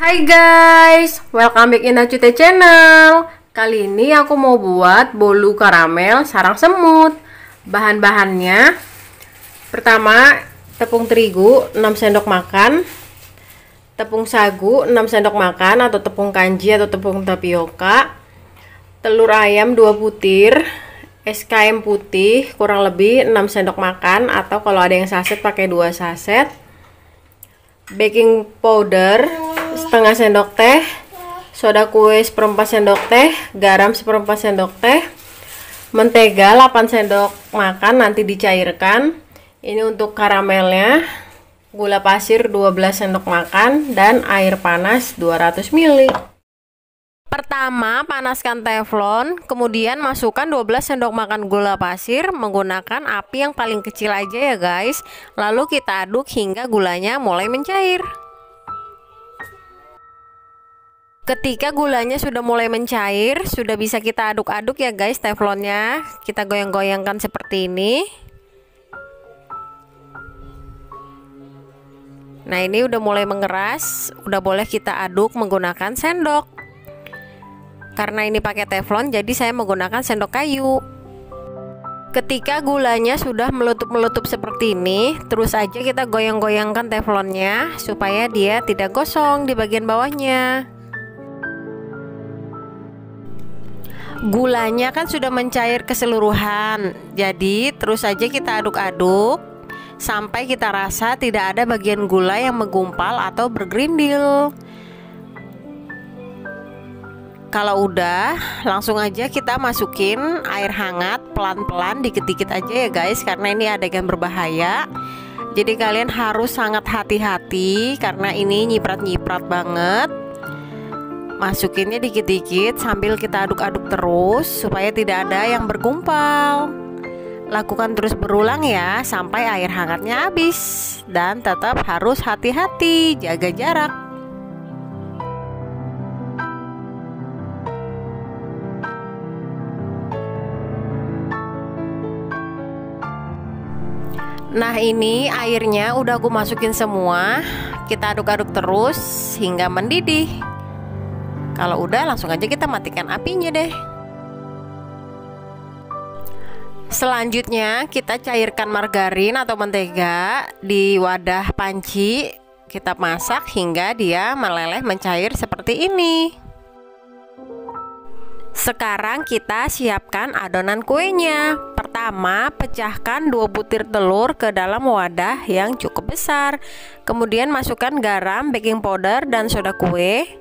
Hai guys, welcome back in Acute Channel. Kali ini aku mau buat bolu karamel sarang semut. Bahan-bahannya, pertama tepung terigu 6 sendok makan, tepung sagu 6 sendok makan atau tepung kanji atau tepung tapioka, telur ayam 2 butir, SKM putih kurang lebih 6 sendok makan atau kalau ada yang saset pakai 2 saset, baking powder setengah sendok teh, soda kue seperempat sendok teh, garam seperempat sendok teh, mentega 8 sendok makan nanti dicairkan. Ini untuk karamelnya, gula pasir 12 sendok makan dan air panas 200 ml. Pertama, panaskan teflon, kemudian masukkan 12 sendok makan gula pasir menggunakan api yang paling kecil aja ya guys. Lalu kita aduk hingga gulanya mulai mencair. Ketika gulanya sudah mulai mencair, sudah bisa kita aduk-aduk ya guys teflonnya. Kita goyang-goyangkan seperti ini. Nah, ini udah mulai mengeras, udah boleh kita aduk menggunakan sendok. Karena ini pakai teflon, jadi saya menggunakan sendok kayu. Ketika gulanya sudah meletup-meletup seperti ini, terus aja kita goyang-goyangkan teflonnya supaya dia tidak gosong di bagian bawahnya. Gulanya kan sudah mencair keseluruhan, jadi terus aja kita aduk-aduk sampai kita rasa tidak ada bagian gula yang menggumpal atau bergerindil. Kalau udah, langsung aja kita masukin air hangat pelan-pelan, dikit-dikit aja ya guys, karena ini adegan berbahaya. Jadi kalian harus sangat hati-hati karena ini nyiprat-nyiprat banget. Masukinnya dikit-dikit sambil kita aduk-aduk terus supaya tidak ada yang bergumpal. Lakukan terus berulang ya sampai air hangatnya habis. Dan tetap harus hati-hati, jaga jarak. Nah, ini airnya udah aku masukin semua. Kita aduk-aduk terus hingga mendidih. Kalau udah, langsung aja kita matikan apinya deh. Selanjutnya kita cairkan margarin atau mentega di wadah panci. Kita masak hingga dia meleleh mencair seperti ini. Sekarang kita siapkan adonan kuenya. Pertama, pecahkan 2 butir telur ke dalam wadah yang cukup besar. Kemudian masukkan garam, baking powder, dan soda kue.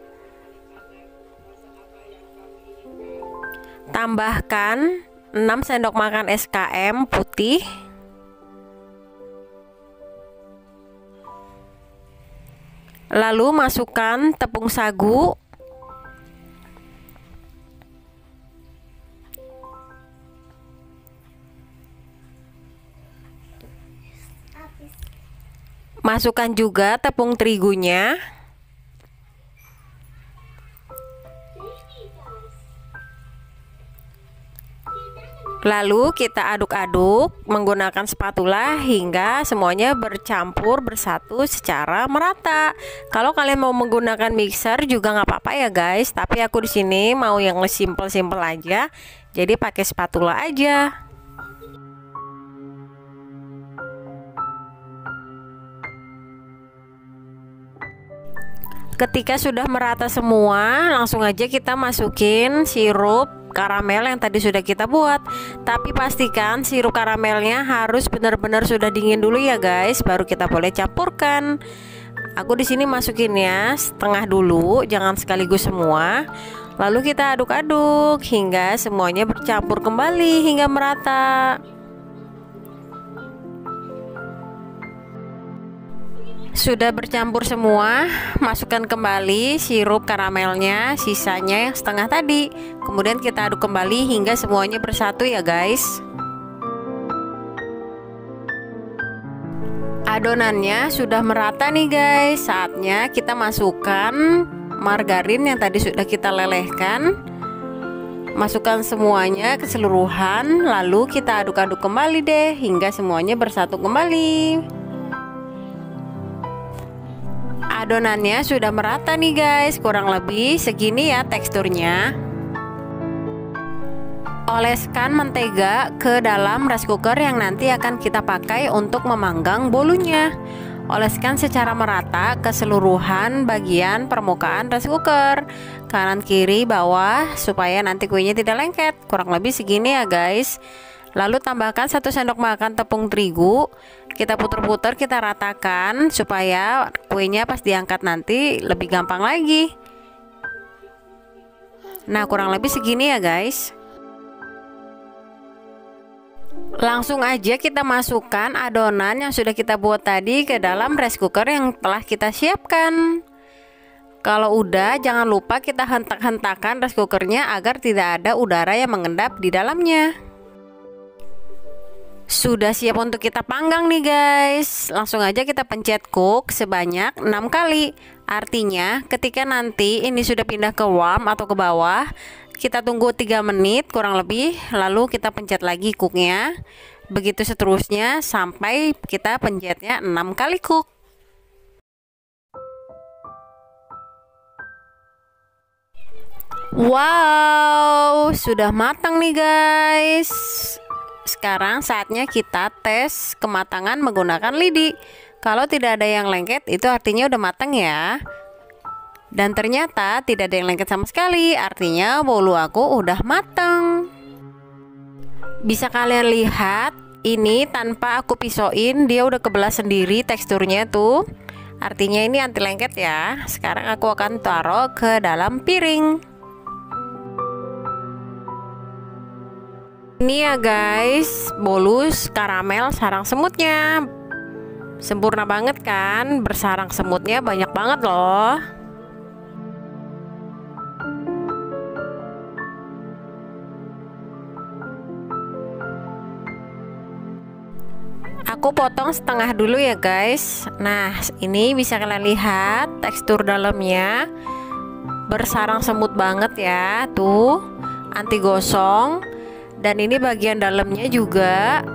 Tambahkan 6 sendok makan SKM putih. Lalu masukkan tepung sagu. Masukkan juga tepung terigunya. Lalu kita aduk-aduk menggunakan spatula hingga semuanya bercampur bersatu secara merata. Kalau kalian mau menggunakan mixer juga nggak apa-apa ya guys, tapi aku di sini mau yang simple-simple aja, jadi pakai spatula aja. Ketika sudah merata semua, langsung aja kita masukin sirup karamel yang tadi sudah kita buat. Tapi pastikan sirup karamelnya harus benar-benar sudah dingin dulu ya guys, baru kita boleh campurkan. Aku di sini masukinnya setengah dulu, jangan sekaligus semua. Lalu kita aduk-aduk hingga semuanya bercampur kembali hingga merata. Sudah bercampur semua, masukkan kembali sirup karamelnya, sisanya yang setengah tadi. Kemudian kita aduk kembali hingga semuanya bersatu ya guys. Adonannya sudah merata nih guys. Saatnya kita masukkan margarin yang tadi sudah kita lelehkan. Masukkan semuanya keseluruhan, lalu kita aduk-aduk kembali deh hingga semuanya bersatu kembali. Adonannya sudah merata nih guys, kurang lebih segini ya teksturnya. Oleskan mentega ke dalam rice cooker yang nanti akan kita pakai untuk memanggang bolunya. Oleskan secara merata keseluruhan bagian permukaan rice cooker, kanan kiri bawah, supaya nanti kuenya tidak lengket. Kurang lebih segini ya guys. Lalu tambahkan 1 sendok makan tepung terigu. Kita putar-putar, kita ratakan supaya kuenya pas diangkat nanti lebih gampang lagi. Nah, kurang lebih segini ya guys. Langsung aja kita masukkan adonan yang sudah kita buat tadi ke dalam rice cooker yang telah kita siapkan. Kalau udah, jangan lupa kita hentak-hentakan rice cookernya agar tidak ada udara yang mengendap di dalamnya. Sudah siap untuk kita panggang nih guys. Langsung aja kita pencet cook sebanyak 6 kali. Artinya ketika nanti ini sudah pindah ke warm atau ke bawah, kita tunggu 3 menit kurang lebih, lalu kita pencet lagi cooknya. Begitu seterusnya sampai kita pencetnya 6 kali cook. Wow, sudah matang nih guys. Sekarang saatnya kita tes kematangan menggunakan lidi. Kalau tidak ada yang lengket, itu artinya udah matang ya. Dan ternyata tidak ada yang lengket sama sekali, artinya bolu aku udah matang. Bisa kalian lihat, ini tanpa aku pisauin dia udah kebelah sendiri teksturnya tuh. Artinya ini anti lengket ya. Sekarang aku akan taruh ke dalam piring. Ini ya guys, bolus karamel sarang semutnya. Sempurna banget kan, bersarang semutnya banyak banget loh. Aku potong setengah dulu ya guys. Nah, ini bisa kalian lihat tekstur dalamnya bersarang semut banget ya. Tuh, anti gosong. Dan ini bagian dalamnya juga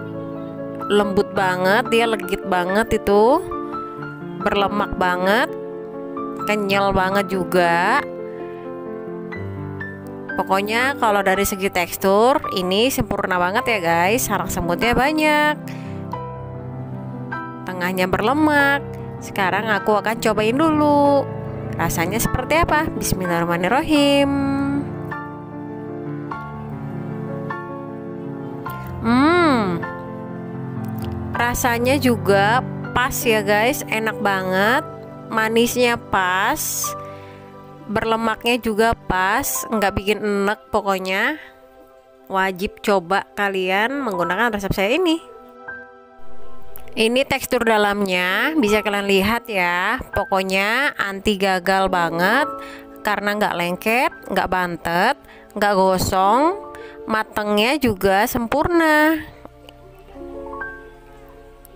lembut banget, dia legit banget itu, berlemak banget, kenyal banget juga. Pokoknya kalau dari segi tekstur ini sempurna banget ya guys. Sarang semutnya banyak, tengahnya berlemak. Sekarang aku akan cobain dulu rasanya seperti apa. Bismillahirrahmanirrahim. Rasanya juga pas ya guys, enak banget, manisnya pas, berlemaknya juga pas, nggak bikin enek. Pokoknya wajib coba kalian menggunakan resep saya ini. Ini tekstur dalamnya bisa kalian lihat ya, pokoknya anti gagal banget karena nggak lengket, nggak bantet, nggak gosong, matangnya juga sempurna.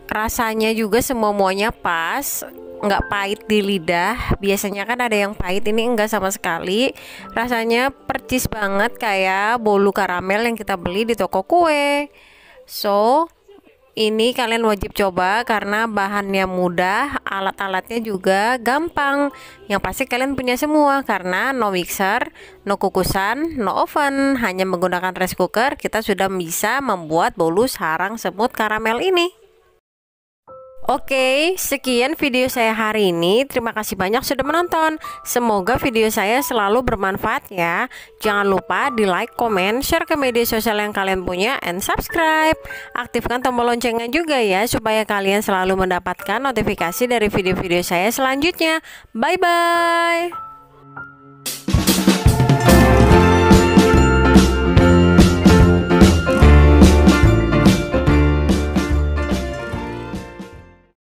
Rasanya juga semuanya pas, nggak pahit di lidah. Biasanya kan ada yang pahit, ini enggak sama sekali. Rasanya percis banget kayak bolu karamel yang kita beli di toko kue. So, ini kalian wajib coba karena bahannya mudah, alat-alatnya juga gampang. Yang pasti kalian punya semua karena no mixer, no kukusan, no oven. Hanya menggunakan rice cooker kita sudah bisa membuat bolu sarang semut karamel ini. Oke, sekian video saya hari ini. Terima kasih banyak sudah menonton. Semoga video saya selalu bermanfaat ya. Jangan lupa di like, comment, share ke media sosial yang kalian punya, and subscribe. Aktifkan tombol loncengnya juga ya, supaya kalian selalu mendapatkan notifikasi dari video-video saya selanjutnya. Bye-bye.